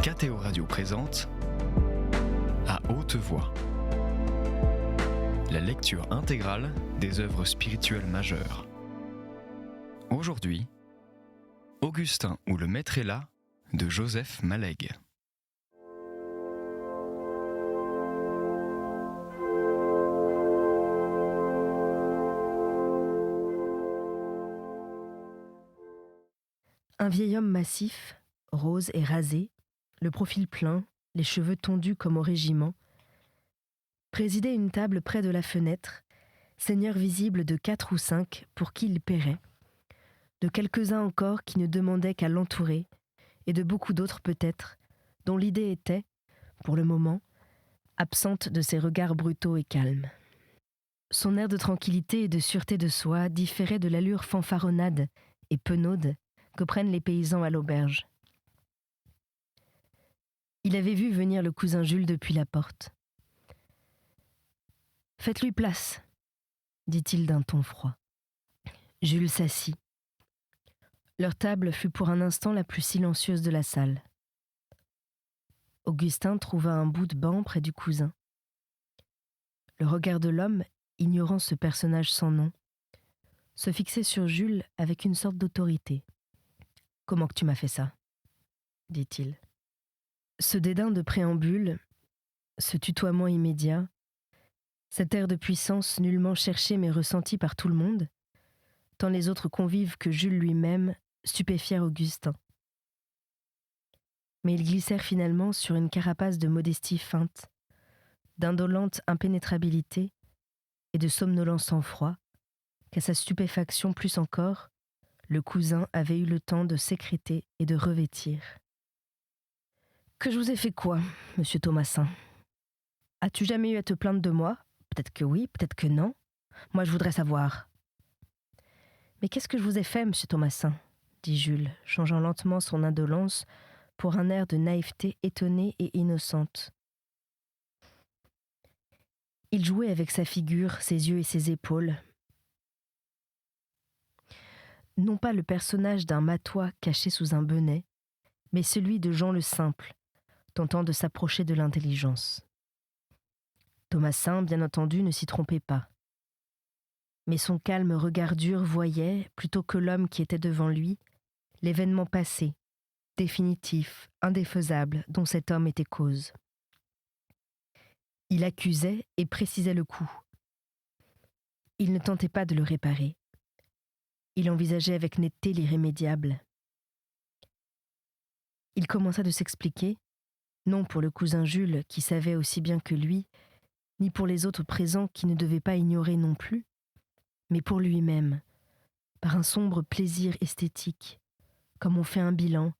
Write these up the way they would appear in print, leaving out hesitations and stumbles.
KTO Radio présente À haute voix, la lecture intégrale des œuvres spirituelles majeures. Aujourd'hui, Augustin ou le Maître est là de Joseph Malègue. Un vieil homme massif, rose et rasé, le profil plein, les cheveux tondus comme au régiment, présidait une table près de la fenêtre, seigneur visible de 4 ou 5 pour qui il paierait, de quelques-uns encore qui ne demandaient qu'à l'entourer, et de beaucoup d'autres peut-être, dont l'idée était, pour le moment, absente de ses regards brutaux et calmes. Son air de tranquillité et de sûreté de soi différait de l'allure fanfaronnade et penaude que prennent les paysans à l'auberge. Il avait vu venir le cousin Jules depuis la porte. « Faites-lui place », dit-il d'un ton froid. Jules s'assit. Leur table fut pour un instant la plus silencieuse de la salle. Augustin trouva un bout de banc près du cousin. Le regard de l'homme, ignorant ce personnage sans nom, se fixait sur Jules avec une sorte d'autorité. « Comment que tu m'as fait ça ?» dit-il. Ce dédain de préambule, ce tutoiement immédiat, cet air de puissance nullement cherché mais ressenti par tout le monde, tant les autres convives que Jules lui-même stupéfièrent Augustin. Mais ils glissèrent finalement sur une carapace de modestie feinte, d'indolente impénétrabilité et de somnolent sang-froid, qu'à sa stupéfaction plus encore, le cousin avait eu le temps de sécréter et de revêtir. « Que je vous ai fait quoi, monsieur Thomasin ? As-tu jamais eu à te plaindre de moi ? Peut-être que oui, peut-être que non. Moi, je voudrais savoir. »« Mais qu'est-ce que je vous ai fait, monsieur Thomasin ? » dit Jules, changeant lentement son indolence pour un air de naïveté étonnée et innocente. Il jouait avec sa figure, ses yeux et ses épaules. Non pas le personnage d'un matois caché sous un bonnet, mais celui de Jean le Simple, tentant de s'approcher de l'intelligence. Thomasin, bien entendu, ne s'y trompait pas. Mais son calme regard dur voyait, plutôt que l'homme qui était devant lui, l'événement passé, définitif, indéfaisable, dont cet homme était cause. Il accusait et précisait le coup. Il ne tentait pas de le réparer. Il envisageait avec netteté l'irrémédiable. Il commença de s'expliquer, non pour le cousin Jules qui savait aussi bien que lui, ni pour les autres présents qui ne devaient pas ignorer non plus, mais pour lui-même, par un sombre plaisir esthétique, comme on fait un bilan,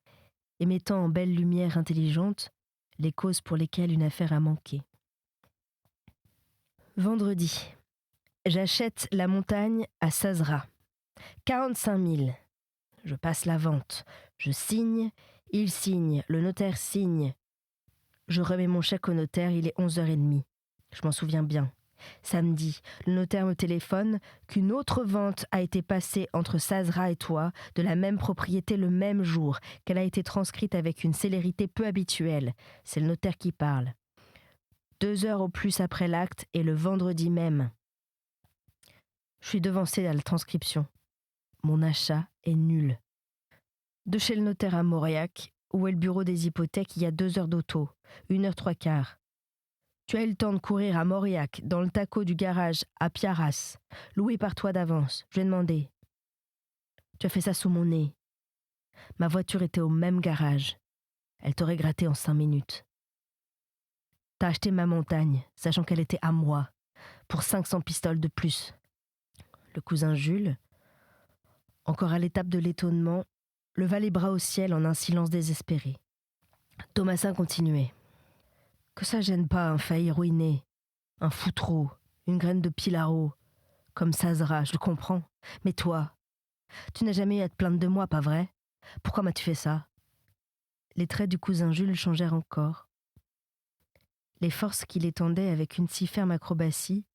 et mettant en belle lumière intelligente les causes pour lesquelles une affaire a manqué. Vendredi, j'achète la montagne à Sazera. 45 000. Je passe la vente. Je signe, il signe, le notaire signe. Je remets mon chèque au notaire, il est 11h30. Je m'en souviens bien. Samedi, le notaire me téléphone qu'une autre vente a été passée entre Sazera et toi, de la même propriété le même jour, qu'elle a été transcrite avec une célérité peu habituelle. C'est le notaire qui parle. 2 heures au plus après l'acte et le vendredi même. Je suis devancée à la transcription. Mon achat est nul. De chez le notaire à Mauriac, où est le bureau des hypothèques, il y a 2 heures d'auto, 1h03. Tu as eu le temps de courir à Mauriac, dans le taco du garage à Piaras, loué par toi d'avance. Je lui ai demandé. Tu as fait ça sous mon nez. Ma voiture était au même garage. Elle t'aurait gratté en 5 minutes. T'as acheté ma montagne, sachant qu'elle était à moi, pour 500 pistoles de plus. Le cousin Jules, encore à l'étape de l'étonnement, leva les bras au ciel en un silence désespéré. Thomasin continuait. Que ça gêne pas un failli ruiné, un foutreau, une graine de pilaro, comme Sazera, je le comprends. Mais toi, tu n'as jamais eu à te plaindre de moi, pas vrai ? Pourquoi m'as-tu fait ça ? Les traits du cousin Jules changèrent encore. Les forces qu'il étendait avec une si ferme acrobatie,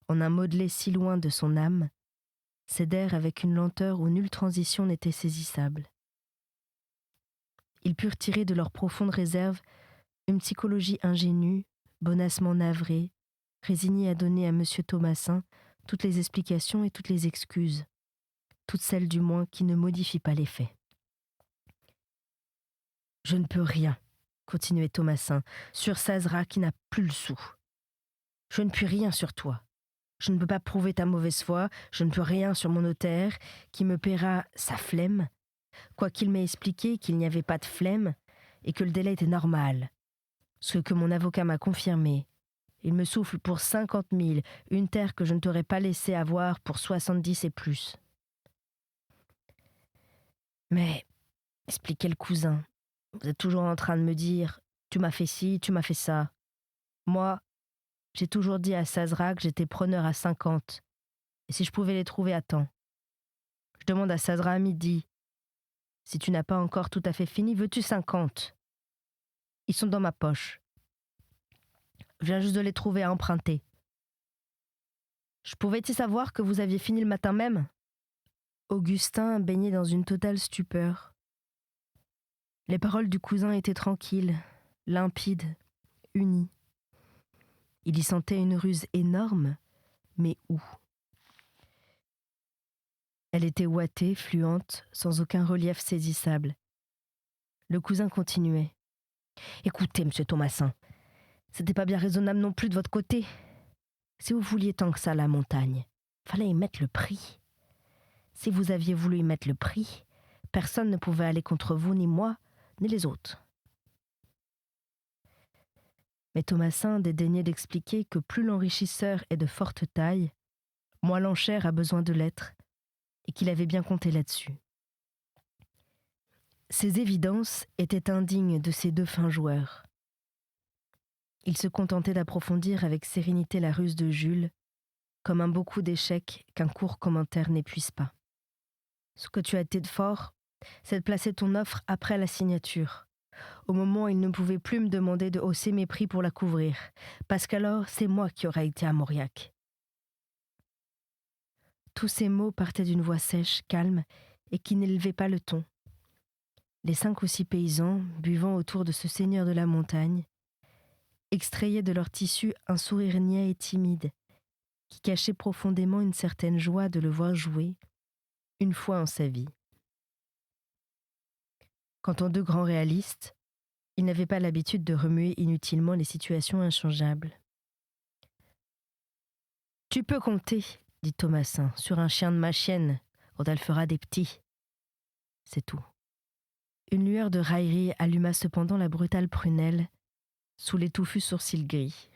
en un modelé si loin de son âme, cédèrent avec une lenteur où nulle transition n'était saisissable. ils purent tirer de leur profonde réserve une psychologie ingénue, bonassement navrée, résignée à donner à M. Thomasin toutes les explications et toutes les excuses, toutes celles du moins qui ne modifient pas les faits. « Je ne peux rien, continuait Thomasin, sur Sazera qui n'a plus le sou. Je ne puis rien sur toi. Je ne peux pas prouver ta mauvaise foi, je ne peux rien sur mon notaire qui me paiera sa flemme, quoiqu'il m'ait expliqué qu'il n'y avait pas de flemme et que le délai était normal. Ce que mon avocat m'a confirmé. Il me souffle pour 50 000, une terre que je ne t'aurais pas laissé avoir pour 70 et plus. Mais, expliquait le cousin, vous êtes toujours en train de me dire « tu m'as fait ci, tu m'as fait ça ». Moi, j'ai toujours dit à Sazera que j'étais preneur à 50, et si je pouvais les trouver à temps. Je demande à Sazera à midi. Si tu n'as pas encore tout à fait fini, veux-tu 50 ? Ils sont dans ma poche. Je viens juste de les trouver à emprunter. Je pouvais-il savoir que vous aviez fini le matin même ? Augustin baignait dans une totale stupeur. Les paroles du cousin étaient tranquilles, limpides, unies. Il y sentait une ruse énorme, mais où ? Elle était ouatée, fluente, sans aucun relief saisissable. Le cousin continuait. « Écoutez, monsieur Thomasin, c'était pas bien raisonnable non plus de votre côté. Si vous vouliez tant que ça la montagne, fallait y mettre le prix. Si vous aviez voulu y mettre le prix, personne ne pouvait aller contre vous, ni moi, ni les autres. » Mais Thomasin dédaignait d'expliquer que plus l'enrichisseur est de forte taille, moins l'enchère a besoin de l'être, et qu'il avait bien compté là-dessus. Ces évidences étaient indignes de ces deux fins joueurs. Il se contentait d'approfondir avec sérénité la ruse de Jules, comme un beau coup d'échec qu'un court commentaire n'épuise pas. Ce que tu as été de fort, c'est de placer ton offre après la signature, au moment où il ne pouvait plus me demander de hausser mes prix pour la couvrir, parce qu'alors c'est moi qui aurais été à Mauriac. Tous ces mots partaient d'une voix sèche, calme, et qui n'élevait pas le ton. Les 5 ou 6 paysans, buvant autour de ce seigneur de la montagne, extrayaient de leur tissu un sourire niais et timide, qui cachait profondément une certaine joie de le voir jouer, une fois en sa vie. Quant aux deux grands réalistes, ils n'avaient pas l'habitude de remuer inutilement les situations inchangeables. « Tu peux compter, dit Thomasin, sur un chien de ma chienne, quand elle fera des petits. » C'est tout. Une lueur de raillerie alluma cependant la brutale prunelle, sous les touffus sourcils gris.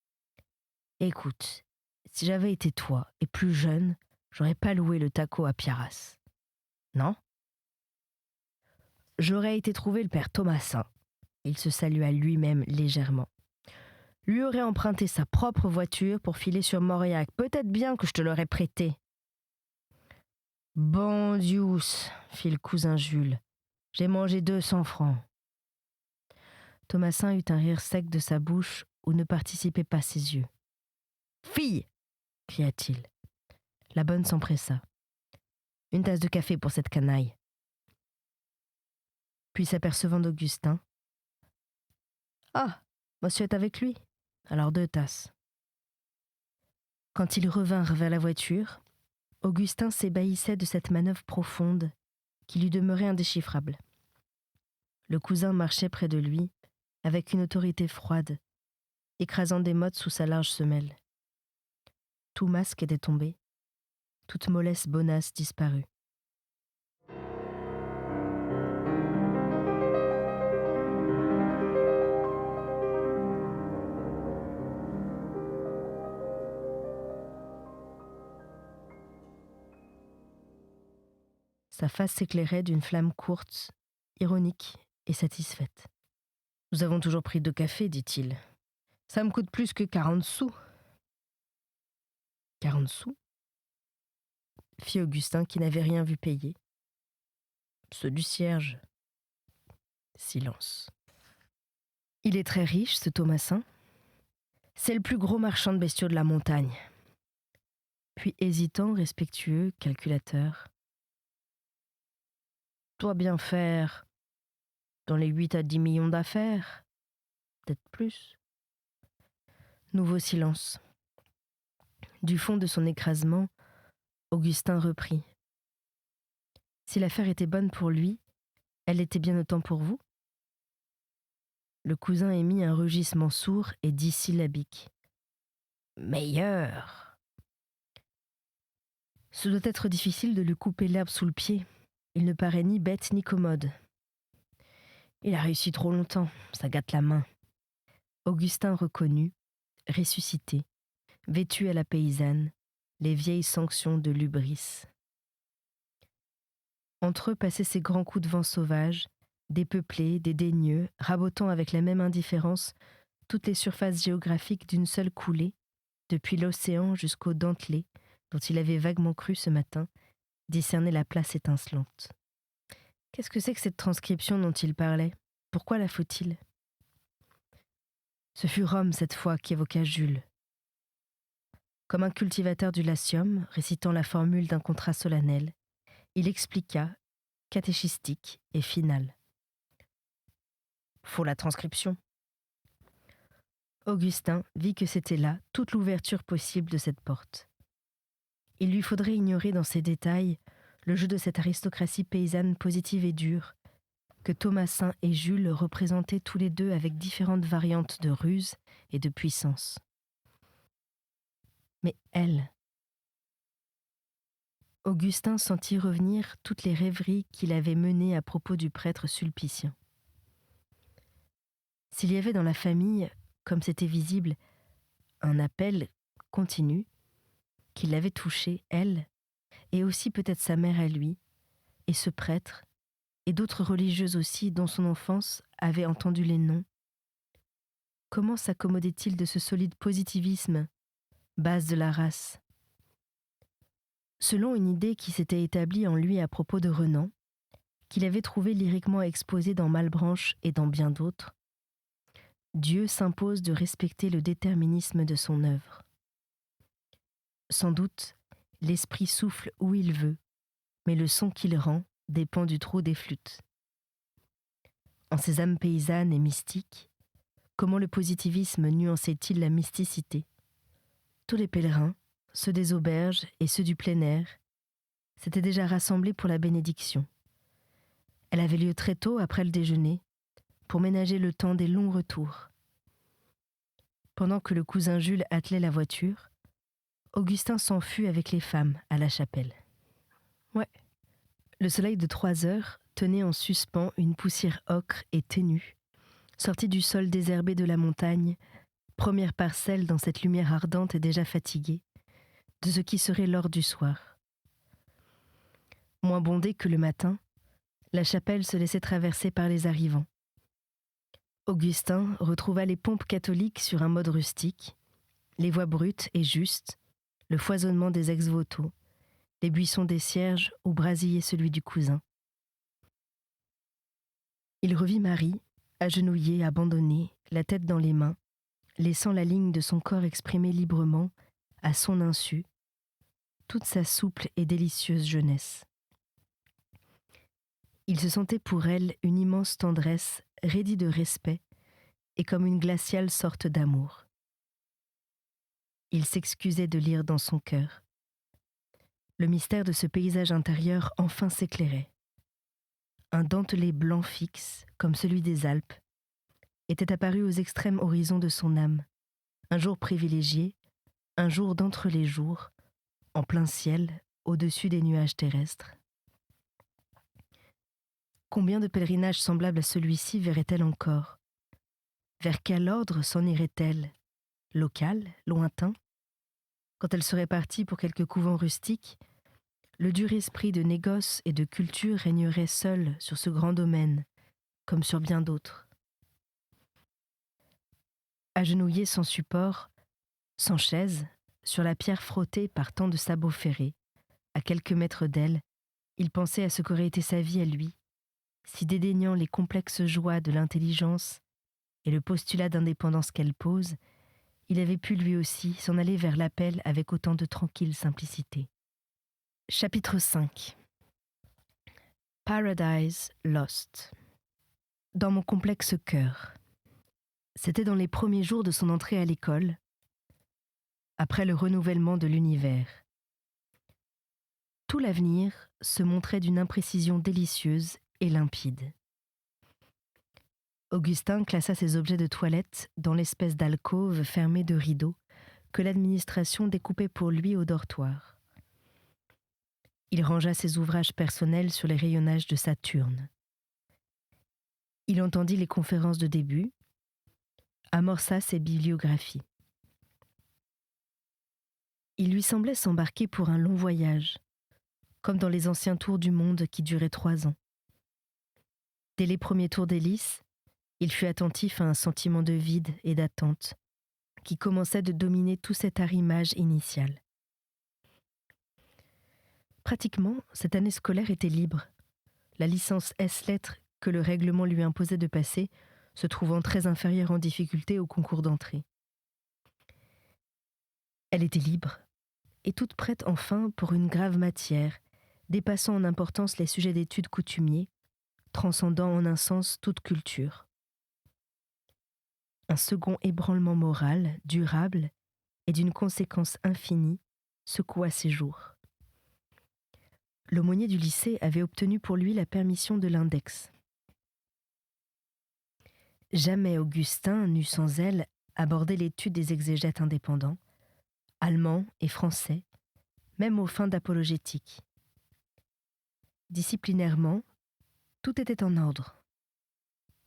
« Écoute, si j'avais été toi et plus jeune, j'aurais pas loué le taco à Pierras. Non ? J'aurais été trouver le père Thomasin. » Il se salua lui-même légèrement. « Lui aurait emprunté sa propre voiture pour filer sur Mauriac. Peut-être bien que je te l'aurais prêté. » « Bon Dieu, fit le cousin Jules. J'ai mangé 200 francs. » Thomasin eut un rire sec de sa bouche où ne participaient pas ses yeux. « Fille !» cria-t-il. La bonne s'empressa. « Une tasse de café pour cette canaille. » Puis s'apercevant d'Augustin. « Ah, monsieur est avec lui. Alors 2 tasses. » Quand ils revinrent vers la voiture, Augustin s'ébahissait de cette manœuvre profonde qui lui demeurait indéchiffrable. Le cousin marchait près de lui avec une autorité froide, écrasant des mottes sous sa large semelle. Tout masque était tombé, toute mollesse bonasse disparue. Sa face s'éclairait d'une flamme courte, ironique et satisfaite. « Nous avons toujours pris 2 cafés, dit-il. Ça me coûte plus que 40 sous. » 40 sous ? Fit Augustin qui n'avait rien vu payer. Ceux du cierge. Silence. Il est très riche, ce Thomasin. C'est le plus gros marchand de bestiaux de la montagne. Puis hésitant, respectueux, calculateur. Doit bien faire dans les 8 à 10 millions d'affaires, peut-être plus. Nouveau silence. Du fond de son écrasement, Augustin reprit. Si l'affaire était bonne pour lui, elle l'était bien autant pour vous ? Le cousin émit un rugissement sourd et dissyllabique. Meilleur. Ce doit être difficile de lui couper l'herbe sous le pied. Il ne paraît ni bête ni commode. Il a réussi trop longtemps, ça gâte la main. Augustin reconnut, ressuscité, vêtu à la paysanne, les vieilles sanctions de l'hubris. Entre eux passaient ces grands coups de vent sauvages, dépeuplés, dédaigneux, rabotant avec la même indifférence toutes les surfaces géographiques d'une seule coulée, depuis l'océan jusqu'au dentelé, dont il avait vaguement cru ce matin discerner la place étincelante. Qu'est-ce que c'est que cette transcription dont il parlait ? Pourquoi la faut-il ? Ce fut Rome cette fois qu'évoqua Jules. Comme un cultivateur du Latium, récitant la formule d'un contrat solennel, il expliqua, catéchistique et final. Faut la transcription. Augustin vit que c'était là toute l'ouverture possible de cette porte. Il lui faudrait ignorer dans ses détails le jeu de cette aristocratie paysanne positive et dure, que Thomasin et Jules représentaient tous les deux avec différentes variantes de ruse et de puissance. Mais elle... Augustin sentit revenir toutes les rêveries qu'il avait menées à propos du prêtre sulpicien. S'il y avait dans la famille, comme c'était visible, un appel continu, qui l'avait touchée, elle, et aussi peut-être sa mère à lui, et ce prêtre, et d'autres religieuses aussi dont son enfance avait entendu les noms. Comment s'accommodait-il de ce solide positivisme, base de la race ? Selon une idée qui s'était établie en lui à propos de Renan, qu'il avait trouvé lyriquement exposée dans Malebranche et dans bien d'autres, Dieu s'impose de respecter le déterminisme de son œuvre. Sans doute, l'esprit souffle où il veut, mais le son qu'il rend dépend du trou des flûtes. En ces âmes paysannes et mystiques, comment le positivisme nuançait-il la mysticité ? Tous les pèlerins, ceux des auberges et ceux du plein air, s'étaient déjà rassemblés pour la bénédiction. Elle avait lieu très tôt après le déjeuner, pour ménager le temps des longs retours. Pendant que le cousin Jules attelait la voiture, Augustin s'en fut avec les femmes à la chapelle. Ouais. Le soleil de 3 heures tenait en suspens une poussière ocre et ténue, sortie du sol désherbé de la montagne, première parcelle dans cette lumière ardente et déjà fatiguée, de ce qui serait l'heure du soir. Moins bondée que le matin, la chapelle se laissait traverser par les arrivants. Augustin retrouva les pompes catholiques sur un mode rustique, les voix brutes et justes, le foisonnement des ex-voto, les buissons des cierges où brasillait celui du cousin. Il revit Marie, agenouillée, abandonnée, la tête dans les mains, laissant la ligne de son corps exprimer librement, à son insu, toute sa souple et délicieuse jeunesse. Il se sentait pour elle une immense tendresse, raidie de respect, et comme une glaciale sorte d'amour. Il s'excusait de lire dans son cœur. Le mystère de ce paysage intérieur enfin s'éclairait. Un dentelé blanc fixe, comme celui des Alpes, était apparu aux extrêmes horizons de son âme, un jour privilégié, un jour d'entre les jours, en plein ciel, au-dessus des nuages terrestres. Combien de pèlerinages semblables à celui-ci verrait-elle encore ? Vers quel ordre s'en irait-elle ? Local, lointain ? Quand elle serait partie pour quelque couvent rustique, le dur esprit de négoce et de culture régnerait seul sur ce grand domaine, comme sur bien d'autres. Agenouillé sans support, sans chaise, sur la pierre frottée par tant de sabots ferrés, à quelques mètres d'elle, il pensait à ce qu'aurait été sa vie à lui, si dédaignant les complexes joies de l'intelligence et le postulat d'indépendance qu'elle pose, il avait pu lui aussi s'en aller vers l'appel avec autant de tranquille simplicité. Chapitre 5. Paradise Lost. dans mon complexe cœur. C'était dans les premiers jours de son entrée à l'école, après le renouvellement de l'univers. Tout l'avenir se montrait d'une imprécision délicieuse et limpide. Augustin classa ses objets de toilette dans l'espèce d'alcôve fermée de rideaux que l'administration découpait pour lui au dortoir. Il rangea ses ouvrages personnels sur les rayonnages de Saturne. Il entendit les conférences de début, amorça ses bibliographies. Il lui semblait s'embarquer pour un long voyage, comme dans les anciens tours du monde qui duraient 3 ans. Dès les premiers tours d'hélice, il fut attentif à un sentiment de vide et d'attente qui commençait de dominer tout cet arrimage initial. Pratiquement, cette année scolaire était libre, la licence S-lettres que le règlement lui imposait de passer se trouvant très inférieure en difficulté au concours d'entrée. Elle était libre, et toute prête enfin pour une grave matière, dépassant en importance les sujets d'études coutumiers, transcendant en un sens toute culture. Un second ébranlement moral, durable et d'une conséquence infinie, secoua ses jours. L'aumônier du lycée avait obtenu pour lui la permission de l'index. Jamais Augustin n'eut sans zèle abordé l'étude des exégètes indépendants, allemands et français, même aux fins d'apologétique. Disciplinairement, tout était en ordre.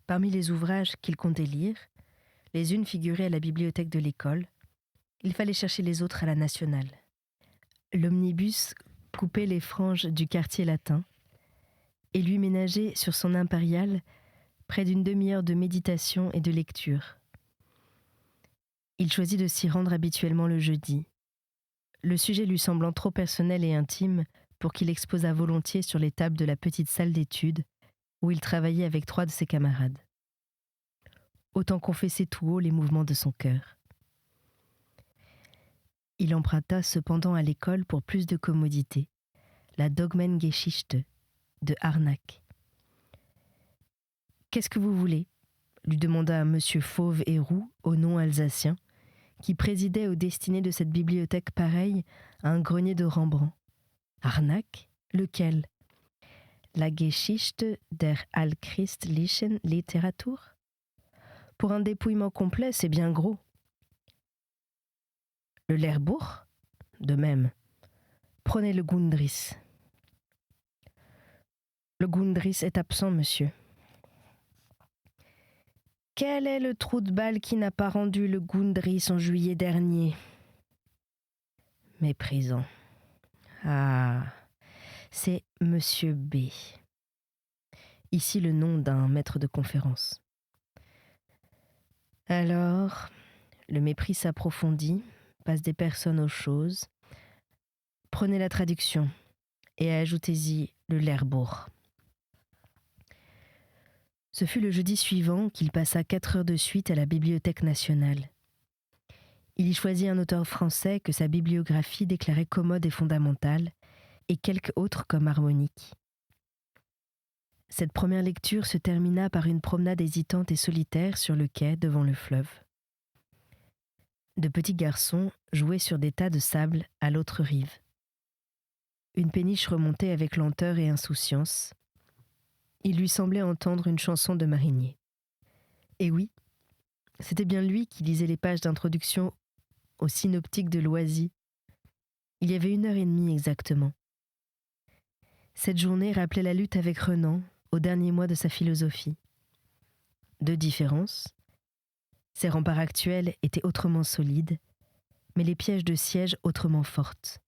Parmi les ouvrages qu'il comptait lire, les unes figuraient à la bibliothèque de l'école, il fallait chercher les autres à la nationale. L'omnibus coupait les franges du quartier latin et lui ménageait sur son impériale près d'une demi-heure de méditation et de lecture. Il choisit de s'y rendre habituellement le jeudi, le sujet lui semblant trop personnel et intime pour qu'il exposât volontiers sur les tables de la petite salle d'études où il travaillait avec 3 de ses camarades. Autant confesser tout haut les mouvements de son cœur. Il emprunta cependant à l'école pour plus de commodité la Dogmengeschichte de Harnack. « Qu'est-ce que vous voulez ?» lui demanda monsieur Fauve et Roux, au nom alsacien, qui présidait aux destinées de cette bibliothèque pareille à un grenier de Rembrandt. « Harnack ? Lequel ? La Geschichte der allchristlichen Literatur ? Pour un dépouillement complet, c'est bien gros. Le Lehrbuch ? De même. Prenez le Grundriss. Le Grundriss est absent, monsieur. Quel est le trou de balle qui n'a pas rendu le Grundriss en juillet dernier ? Méprisant. Ah, c'est monsieur B. Ici le nom d'un maître de conférence. Alors, le mépris s'approfondit, passe des personnes aux choses. Prenez la traduction et ajoutez-y le Lehrbuch. Ce fut le jeudi suivant qu'il passa 4 heures de suite à la Bibliothèque nationale. Il y choisit un auteur français que sa bibliographie déclarait commode et fondamentale, et quelques autres comme harmoniques. Cette première lecture se termina par une promenade hésitante et solitaire sur le quai devant le fleuve. De petits garçons jouaient sur des tas de sable à l'autre rive. Une péniche remontait avec lenteur et insouciance. Il lui semblait entendre une chanson de marinier. Et oui, c'était bien lui qui lisait les pages d'introduction au synoptique de Loisy. Il y avait 1h30 exactement. Cette journée rappelait la lutte avec Renan au dernier mois de sa philosophie. 2 différences. Ses remparts actuels étaient autrement solides, mais les pièges de siège autrement fortes.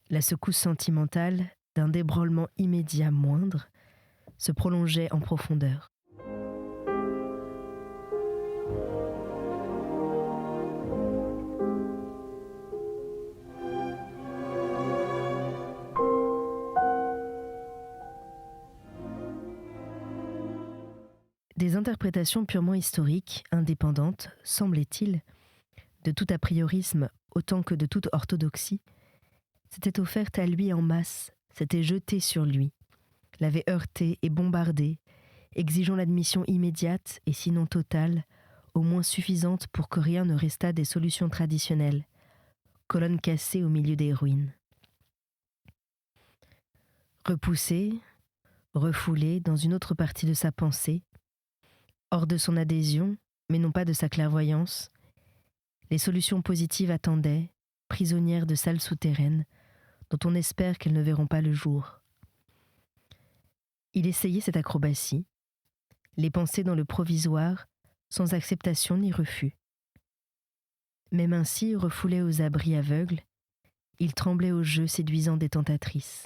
La secousse sentimentale d'un débranlement immédiat moindre se prolongeait en profondeur. Des interprétations purement historiques, indépendantes, semblait-il, de tout a priorisme autant que de toute orthodoxie, s'étaient offertes à lui en masse, s'étaient jetées sur lui, l'avaient heurté et bombardé, exigeant l'admission immédiate et sinon totale, au moins suffisante pour que rien ne restât des solutions traditionnelles, colonne cassée au milieu des ruines. Repoussé, refoulé dans une autre partie de sa pensée, hors de son adhésion, mais non pas de sa clairvoyance, les solutions positives attendaient, prisonnières de salles souterraines, dont on espère qu'elles ne verront pas le jour. Il essayait cette acrobatie, les pensées dans le provisoire, sans acceptation ni refus. Même ainsi, refoulé aux abris aveugles, il tremblait au jeu séduisant des tentatrices.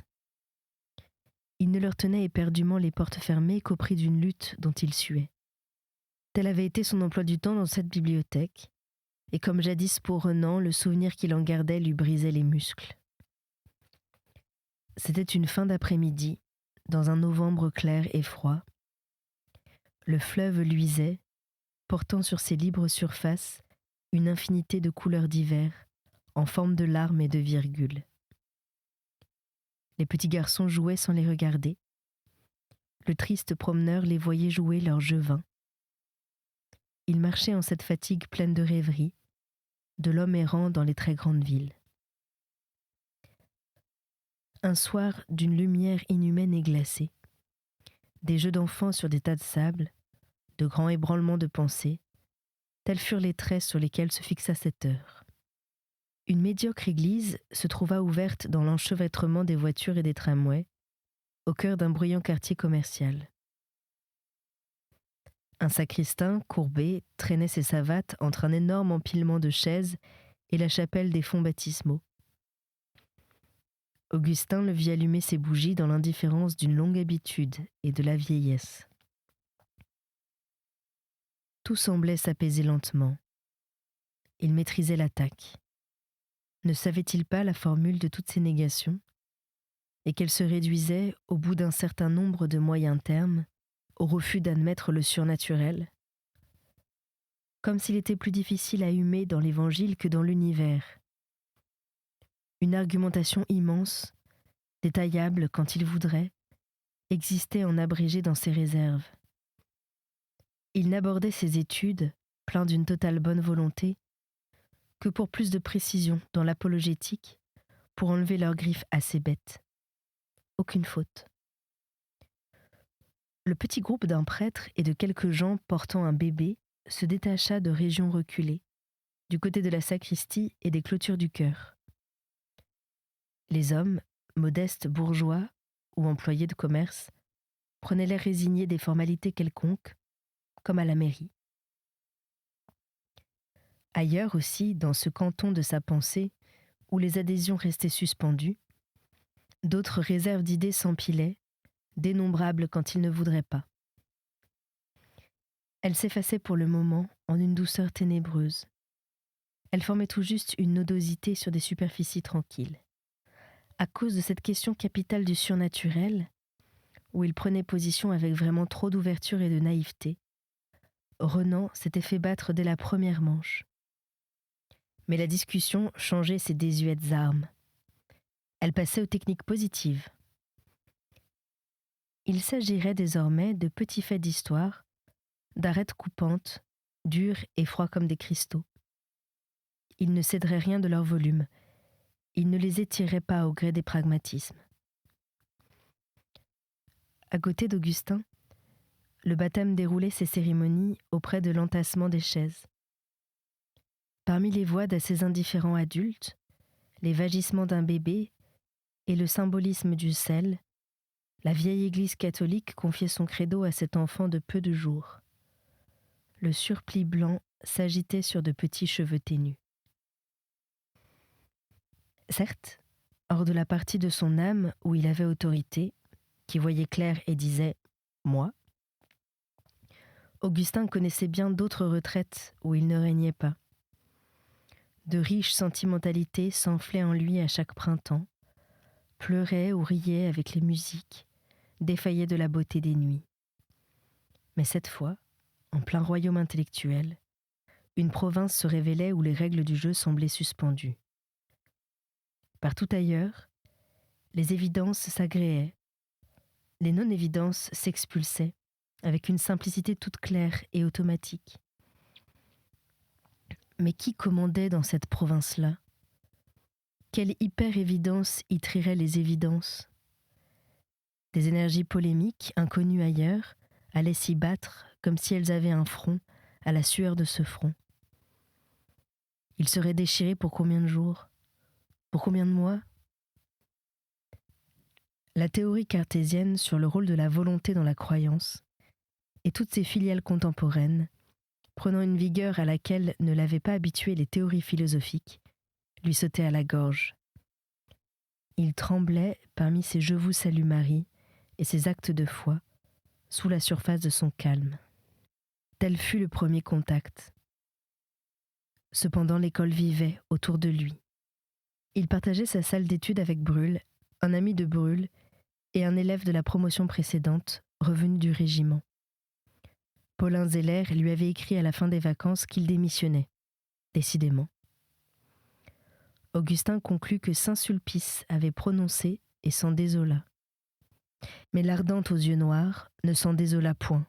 Il ne leur tenait éperdument les portes fermées qu'au prix d'une lutte dont il suait. Tel avait été son emploi du temps dans cette bibliothèque, et comme jadis pour Renan, le souvenir qu'il en gardait lui brisait les muscles. C'était une fin d'après-midi, dans un novembre clair et froid. Le fleuve luisait, portant sur ses libres surfaces une infinité de couleurs d'hiver, en forme de larmes et de virgules. Les petits garçons jouaient sans les regarder. Le triste promeneur les voyait jouer leur jeu vain. Ils marchaient en cette fatigue pleine de rêverie, de l'homme errant dans les très grandes villes. Un soir d'une lumière inhumaine et glacée, des jeux d'enfants sur des tas de sable, de grands ébranlements de pensée, tels furent les traits sur lesquels se fixa cette heure. Une médiocre église se trouva ouverte dans l'enchevêtrement des voitures et des tramways, au cœur d'un bruyant quartier commercial. Un sacristain, courbé, traînait ses savates entre un énorme empilement de chaises et la chapelle des fonts baptismaux. Augustin le vit allumer ses bougies dans l'indifférence d'une longue habitude et de la vieillesse. Tout semblait s'apaiser lentement. Il maîtrisait l'attaque. Ne savait-il pas la formule de toutes ces négations, et qu'elle se réduisait, au bout d'un certain nombre de moyens termes, au refus d'admettre le surnaturel? Comme s'il était plus difficile à humer dans l'Évangile que dans l'univers. Une argumentation immense, détaillable quand il voudrait, existait en abrégé dans ses réserves. Il n'abordait ses études, plein d'une totale bonne volonté, que pour plus de précision dans l'apologétique, pour enlever leurs griffes assez bêtes. Aucune faute. Le petit groupe d'un prêtre et de quelques gens portant un bébé se détacha de régions reculées, du côté de la sacristie et des clôtures du chœur. Les hommes, modestes bourgeois ou employés de commerce, prenaient l'air résigné des formalités quelconques, comme à la mairie. Ailleurs aussi, dans ce canton de sa pensée, où les adhésions restaient suspendues, d'autres réserves d'idées s'empilaient, dénombrables quand il ne voudrait pas. Elles s'effaçaient pour le moment en une douceur ténébreuse. Elles formaient tout juste une nodosité sur des superficies tranquilles. À cause de cette question capitale du surnaturel, où il prenait position avec vraiment trop d'ouverture et de naïveté, Renan s'était fait battre dès la première manche. Mais la discussion changeait ses désuètes armes. Elle passait aux techniques positives. Il s'agirait désormais de petits faits d'histoire, d'arêtes coupantes, dures et froids comme des cristaux. Il ne céderait rien de leur volume. Il ne les étirerait pas au gré des pragmatismes. À côté d'Augustin, le baptême déroulait ses cérémonies auprès de l'entassement des chaises. Parmi les voix d'assez indifférents adultes, les vagissements d'un bébé et le symbolisme du sel, la vieille Église catholique confiait son credo à cet enfant de peu de jours. Le surplis blanc s'agitait sur de petits cheveux ténus. Certes, hors de la partie de son âme où il avait autorité, qui voyait clair et disait « moi », Augustin connaissait bien d'autres retraites où il ne régnait pas. De riches sentimentalités s'enflaient en lui à chaque printemps, pleuraient ou riaient avec les musiques, défaillaient de la beauté des nuits. Mais cette fois, en plein royaume intellectuel, une province se révélait où les règles du jeu semblaient suspendues. Partout ailleurs, les évidences s'agréaient, les non-évidences s'expulsaient, avec une simplicité toute claire et automatique. Mais qui commandait dans cette province-là ? Quelle hyper-évidence y trierait les évidences ? Des énergies polémiques, inconnues ailleurs, allaient s'y battre comme si elles avaient un front à la sueur de ce front. Il serait déchiré pour combien de jours ? Pour combien de mois ? La théorie cartésienne sur le rôle de la volonté dans la croyance et toutes ses filiales contemporaines, prenant une vigueur à laquelle ne l'avaient pas habitué les théories philosophiques, lui sautaient à la gorge. Il tremblait parmi ses « Je vous salue Marie » et ses actes de foi, sous la surface de son calme. Tel fut le premier contact. Cependant, l'école vivait autour de lui. Il partageait sa salle d'études avec Brûle, un ami de Brûle et un élève de la promotion précédente, revenu du régiment. Paulin Zeller lui avait écrit à la fin des vacances qu'il démissionnait. Décidément. Augustin conclut que Saint-Sulpice avait prononcé et s'en désola. Mais l'ardente aux yeux noirs ne s'en désola point,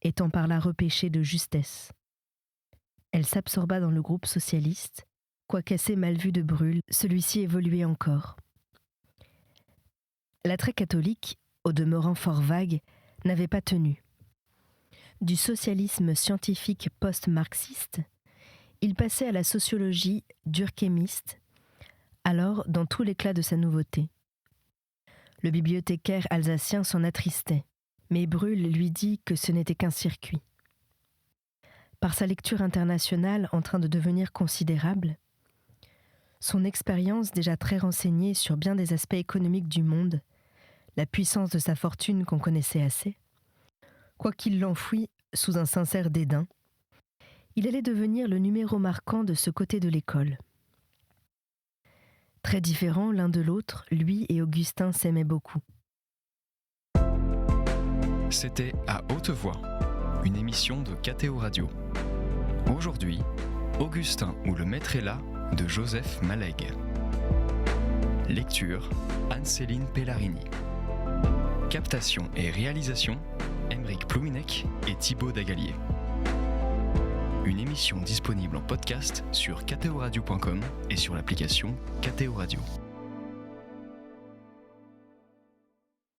étant par là repêchée de justesse. Elle s'absorba dans le groupe socialiste, quoiqu'assez mal vu de Brûle, celui-ci évoluait encore. L'attrait catholique, au demeurant fort vague, n'avait pas tenu. Du socialisme scientifique post-marxiste, il passait à la sociologie durkheimiste, alors dans tout l'éclat de sa nouveauté. Le bibliothécaire alsacien s'en attristait, mais Brûle lui dit que ce n'était qu'un circuit. Par sa lecture internationale en train de devenir considérable, son expérience déjà très renseignée sur bien des aspects économiques du monde, la puissance de sa fortune qu'on connaissait assez, quoiqu'il l'enfouît sous un sincère dédain, il allait devenir le numéro marquant de ce côté de l'école. Très différents l'un de l'autre, lui et Augustin s'aimaient beaucoup. C'était À Haute Voix, une émission de KTO Radio. Aujourd'hui, Augustin ou le maître est là de Joseph Malègue. Lecture, Anne-Céline Pellarini. Captation et réalisation, Aymeric Plouinec et Thibaut Dagalier. Une émission disponible en podcast sur ktoradio.com et sur l'application KTO Radio.